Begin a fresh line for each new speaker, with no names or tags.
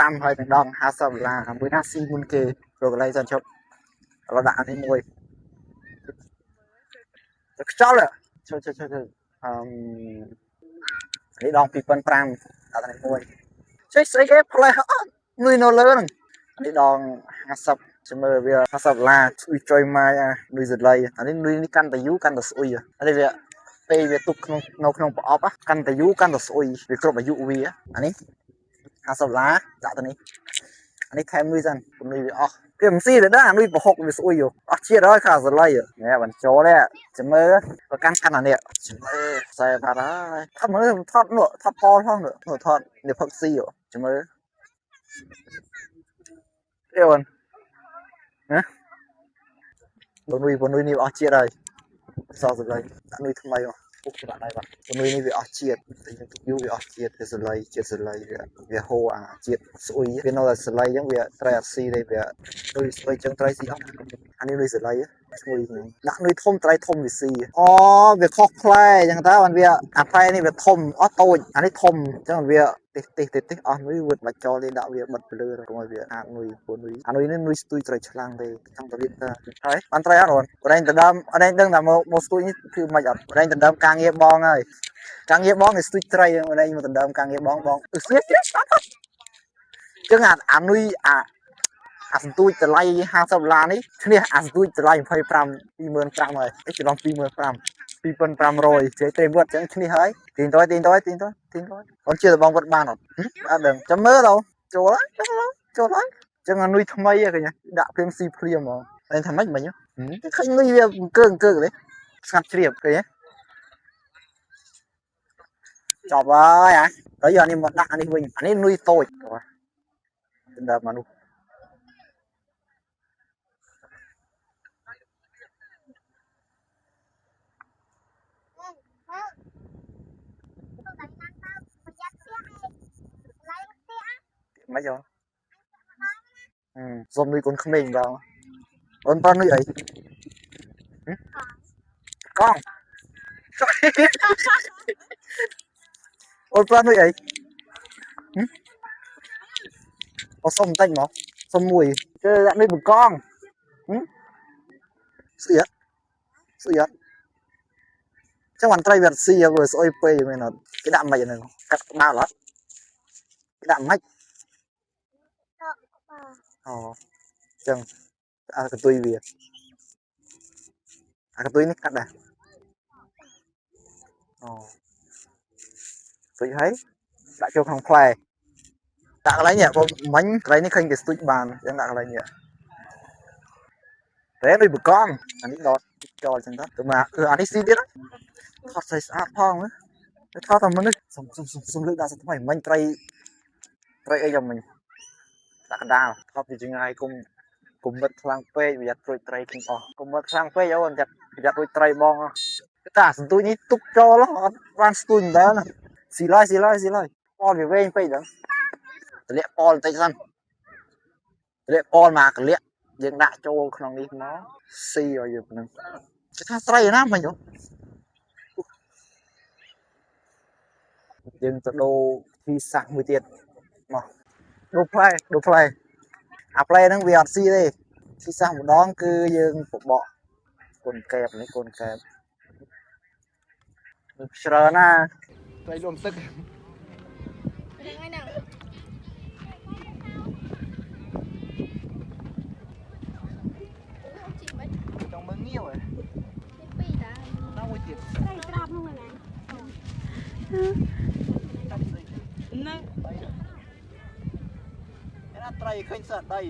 5ហើយទាំងដង$50មួយណាស៊ីមុនគេរកកន្លែងសិនជប់រដាក់នេះមួយខ្ចល់ជួយនេះដង2500ដាក់នេះមួយជួយស្អីគេផ្លែអត់នុយនៅលើហ្នឹងនេះដង50ចាំមើលវា$50ជួយមកនុយសលៃអានេះនុយនេះកាន់តែយូរកាន់តែស្អុយអានេះវាពេលវាទុកក្នុងប្រអប់កាន់តែយូរកាន់តែស្អុយវាគ្រប់អាយុវាអានេះ$50ដាក់ទៅនេះអានេះថែមនុយសិននុយវាអស់គេមិនស៊ីទេណានុយប្រហុកវាស្អុយអស់ជាតិហើយខាសលៃណែបញ្ចូលទេចាំមើលប្រកាន់អានេះចាំមើលខ្សែបាត់ហើយថតមើលថតផលផងថតនេះផឹកស៊ីចាំមើលទេអូនណានុយនេះអស់ជាតិហើយសសលៃដាក់នុយថ្មីពុកដាក់ដៃបាទនុយនេះវាអស់ជាតិតែយើងទុកយូរវាអស់ជាតិវាសលៃជាតិសលៃវាហូរអាជាតិស្អុយវានៅតែសលៃអញ្ចឹងវាត្រីអត់ស៊ីទេវានុយស្អុយអញ្ចឹងត្រីស៊ីអត់អានេះនុយសលៃឈ្ងុយដាក់នុយធំត្រីធំវាស៊ីអូវាខុសផ្លែអញ្ចឹងតើបានវាអាផ្លែនេះវាធំអត់តូចអានេះធំអញ្ចឹងវាទេសអស់នុយវាបាច់ចោលទេដាក់វាបិទទៅលើកុំឲ្យវាអាតនុយពូនុយអានុយនេះនុយស្ទួយត្រីឆ្លាំងទេចង់ទៅរៀនទៅហើយបានត្រីអត់អូនប្រេងដណ្ដើមអត់ដឹងថាមកស្ទួយនេះគឺមិនអត់ប្រេងដណ្ដើមការងារបងហើយការងារបងគេស្ទួយត្រីប្រេងមកដណ្ដើមការងារបងស្ទួយទៀតចឹងអានុយអាសន្ទូចតម្លៃ$50នេះឈ្នះអាសន្ទូចតម្លៃ25ហើយឯច្រឡំ2500ជើទេវត្តចឹងឈ្នះហើយទីងតអូនជឿបងវត្តបានអត់អត់ដឹងចាំមើលទៅចូលហើយចឹងអានុយថ្មីឃើញដាក់ព្រាមស៊ីព្រាមហ្មងតែថាម៉េចមិញឃើញនុយវាអង្គើទេស្ងាត់ជ្រាបឃើញចប់ហើយហើយយកនេះមកដាក់អានេះវិញអានេះនុយតូចដល់មនុស្សមិនយកសុំនុយកូនក្មេងដល់អូនប៉ានុយអីកងអូនប៉ានុយអីអូសុំបន្តិចមកសុំមួយគឺដាក់នុយបង្កងស្អីអត់ចឹងបានត្រីវាស៊ីវាស្អុយពេកមែនអត់គេដាក់មិនហ្នឹងកាត់ក្បាលអត់គេដាក់មិនអូចឹងអាកតុយវាអាកតុយនេះកាត់ដែរអូស្ទុយហើយដាក់ចូលក្នុងផ្លែដាក់កន្លែងនេះបងមិញកន្លែងនេះឃើញគេស្ទុយបានចឹងដាក់កន្លែងនេះតែដូចបកងអានេះដតចោលចឹងទៅមកគឺអានេះស៊ីទៀតថតស្អាតផងថតតែមនុស្សសុំលើកដាក់ថ្មីមិញត្រីអីយ៉ាងមិញដាក់កណ្ដាលថតពីចងាយគុំបិទខ្លាំងពេកប្រយ័ត្នព្រួយត្រីទាំងអស់គុំបិទខ្លាំងពេកអូនប្រយ័ត្នរួចត្រីបងគឺតាសន្ទូចនេះទុកចោលអត់បានស្ទួយដែរណាស៊ីឡើយប៉លវាវែងពេកដល់ទម្លាក់ប៉លបន្តិចសិនទម្លាក់ប៉លមកកលាក់យើងដាក់ចូលក្នុងនេះមកស៊ីឲ្យយើងហ្នឹងគេថាត្រីណាមិញយើងទៅដូរទីសាក់មួយទៀតមកដូរផ្លែអាផ្លែហ្នឹងវាអត់ស៊ីទេទីសាក់ម្ដងគឺយើងបបកកូនកែបនេះកូនកែបច្រើនណាត្រីលំទឹកហ្នឹងចង់មើលងាវហ៎ពីរតាដល់មួយទៀតត្រីក្រាបហ្នឹងណាហ្នឹង ត្រីឃើញសត្វដី